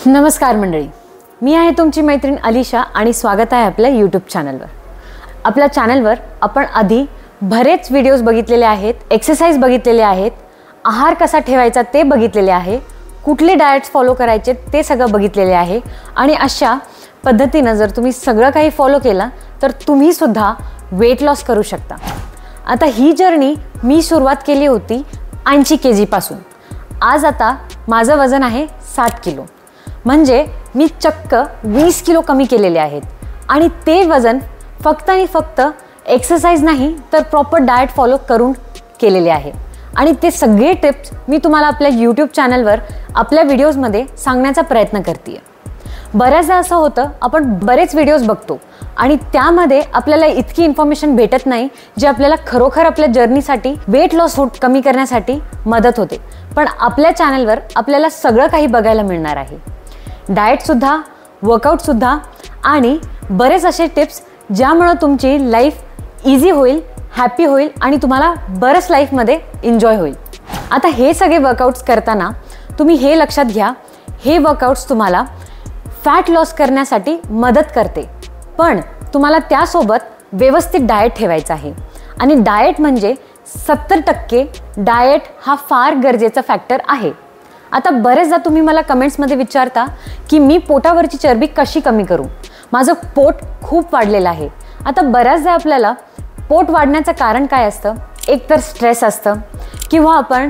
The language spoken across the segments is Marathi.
नमस्कार मंडळी, मी आहे तुमची मैत्रीण अलिशा आणि स्वागत आहे आपल्या यूट्यूब चॅनलवर। आपल्या चॅनलवर आपण आधी बरेच व्हिडिओज बघितलेले आहेत, एक्सरसाइज बघितलेले आहेत, आहार कसा ठेवायचा ते बघितलेले आहे, कुठले डाएट्स फॉलो करायचे ते सगळं बघितलेले आहे। आणि अशा पद्धतीने जर तुम्ही सगळं काही फॉलो केलं तर तुम्ही सुद्धा वेट लॉस करू शकता। आता ही जर्नी मी सुरुवात केली होती 80 kg पासून। आज आता माझं वजन आहे 60 किलो, म्हणजे मी चक्क 20 किलो कमी केलेले आहेत। आणि ते वजन फक्त आणि फक्त एक्सरसाइज नाही तर प्रॉपर डाएट फॉलो करून केलेले आहे। आणि ते सगळे टिप्स मी तुम्हाला आपल्या यूट्यूब चॅनलवर आपल्या व्हिडिओजमध्ये सांगण्याचा प्रयत्न करते। बऱ्याचदा असं होतं, आपण बरेच व्हिडिओज बघतो आणि त्यामध्ये आपल्याला इतकी इन्फॉर्मेशन भेटत नाही जे आपल्याला खरोखर आपल्या जर्नीसाठी वेट लॉस कमी करण्यासाठी मदत होते। पण आपल्या चॅनलवर आपल्याला सगळं काही बघायला मिळणार आहे, डाएटसुद्धा, वर्कआउटसुद्धा आणि बरेच असे टिप्स ज्यामुळे तुमची लाईफ इझी होईल, हॅपी होईल आणि तुम्हाला बरंच लाईफमध्ये एन्जॉय होईल। आता हे सगळे वर्कआउट्स करताना तुम्ही हे लक्षात घ्या, हे वर्कआउट्स तुम्हाला फॅट लॉस करण्यासाठी मदत करते, पण तुम्हाला त्यासोबत व्यवस्थित डाएट ठेवायचा आहे। आणि डाएट म्हणजे 70% डाएट हा फार गरजेचा फॅक्टर आहे। आता बरेचदा तुम्ही मला कमेंट्समध्ये विचारता की मी पोटावरची चरबी कशी कमी करू, माझं पोट खूप वाढलेलं आहे। आता बऱ्याचदा आपल्याला पोट वाढण्याचं कारण काय असतं, एक तर स्ट्रेस असतं, किंवा आपण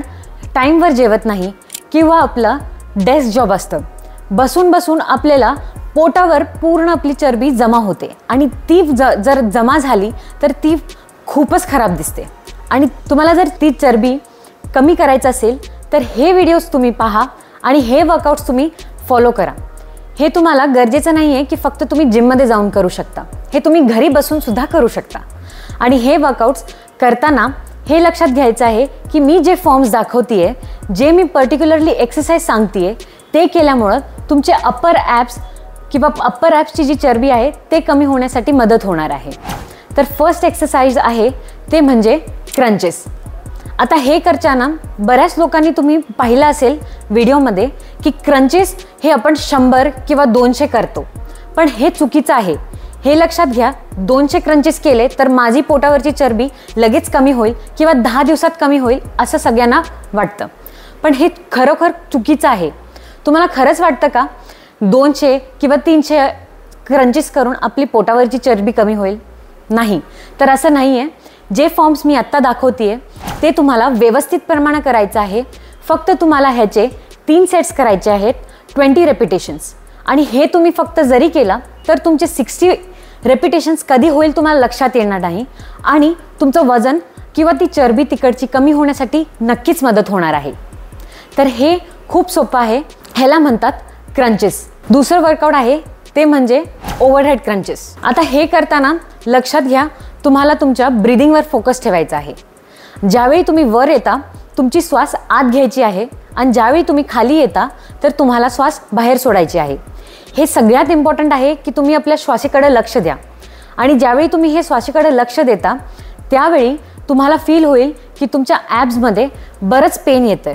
टाईमवर जेवत नाही, किंवा आपलं डेस्क जॉब असतं। बसून बसून आपल्याला पोटावर पूर्ण आपली चरबी जमा होते आणि ती जर जमा झाली तर ती खूपच खराब दिसते। आणि तुम्हाला जर ती चरबी कमी करायचं असेल तर हे व्हिडिओज तुम्ही पहा आणि हे वर्कआउट्स तुम्ही फॉलो करा। हे तुम्हाला गरजेचं नाही आहे की फक्त तुम्ही जिममध्ये जाऊन करू शकता, हे तुम्ही घरी बसून सुद्धा करू शकता। आणि हे वर्कआउट्स करताना हे लक्षात घ्यायचं आहे की मी जे फॉर्म्स दाखवते, जे मी पर्टिक्युलरली एक्सरसाइज सांगते, ते केल्यामुळं तुमचे अप्पर ॲप्स किंवा अप्पर ॲप्सची जी चरबी आहे ते कमी होण्यासाठी मदत होणार आहे। तर फर्स्ट एक्सरसाइज आहे ते म्हणजे क्रंचेस। आता हे करताना बऱ्याच लोकांनी तुम्ही पाहिलं असेल व्हिडिओमध्ये की क्रंचेस हे आपण 100 किंवा 200 करतो, पण हे चुकीचं आहे। हे लक्षात घ्या, 200 क्रंचेस केले तर माझी पोटावरची चरबी लगेच कमी होईल किंवा 10 दिवसात कमी होईल असं सगळ्यांना वाटतं, पण हे खरोखर चुकीचं आहे। तुम्हाला खरंच वाटतं का 200 किंवा 300 क्रंचेस करून आपली पोटावरची चरबी कमी होईल? नाही, तर असं नाही आहे। जे फॉर्म्स मी आत्ता दाखवते ते तुम्हाला व्यवस्थित प्रमाणे करायचं आहे। फक्त तुम्हाला ह्याचे 3 सेट्स करायचे आहेत, 20 रेपिटेशन्स। आणि हे तुम्ही फक्त जरी केला तर तुमचे 60 रेपिटेशन्स कधी होईल तुम्हाला लक्षात येणार नाही आणि तुमचं वजन किंवा ती चरबी तिकडची कमी होण्यासाठी नक्कीच मदत होणार आहे। तर हे खूप सोपं आहे, ह्याला म्हणतात क्रंचेस। दुसरं वर्कआउट आहे ते म्हणजे ओव्हरहेड क्रंचेस। आता हे करताना लक्षात घ्या, तुम्हाला तुमच्या ब्रीदिंगवर फोकस ठेवायचा आहे। ज्यावेळी तुम्ही वर येता तुमची श्वास आत घ्यायची आहे आणि ज्यावेळी तुम्ही खाली येता तर तुम्हाला श्वास बाहेर सोडायची आहे। हे सगळ्यात इम्पॉर्टंट आहे की तुम्ही आपल्या श्वासाकडे लक्ष द्या। आणि ज्यावेळी तुम्ही हे श्वासाकडे लक्ष देता त्यावेळी तुम्हाला फील होईल की तुमच्या ॲब्समध्ये बरंच पेन येतं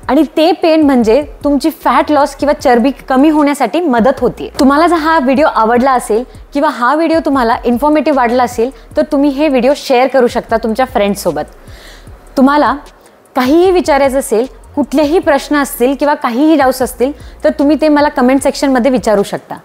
आणि ते पेन म्हणजे तुमची फॅट लॉस किंवा चरबी कमी होण्यासाठी मदत होते। तुम्हाला जर हा व्हिडिओ आवडला असेल किंवा हा व्हिडिओ तुम्हाला इन्फॉर्मेटिव्ह वाटला असेल तर तुम्ही हे व्हिडिओ शेअर करू शकता तुमच्या फ्रेंड्ससोबत। तुम्हाला काहीही विचारायचं असेल, कुठलेही प्रश्न असतील किंवा काहीही डाऊट्स असतील तर तुम्ही ते मला कमेंट सेक्शनमध्ये विचारू शकता।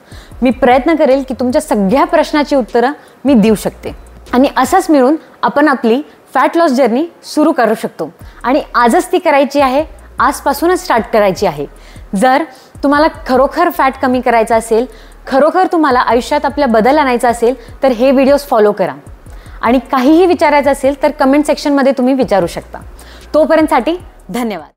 मी प्रयत्न करेल की तुमच्या सगळ्या प्रश्नाची उत्तरं मी देऊ शकते आणि असंच मिळून आपण आपली फॅट लॉस जर्नी सुरू करू शकतो। आणि आजच ती करायची आहे, आजपासूनच स्टार्ट करायची आहे। जर तुम्हाला खरोखर फॅट कमी करायचं असेल, खरोखर तुम्हाला आयुष्यात आपल्या बदल आणायचा असेल तर हे व्हिडिओज फॉलो करा। आणि काहीही विचारायचं असेल तर कमेंट सेक्शनमध्ये तुम्ही विचारू शकता। तोपर्यंतसाठी धन्यवाद।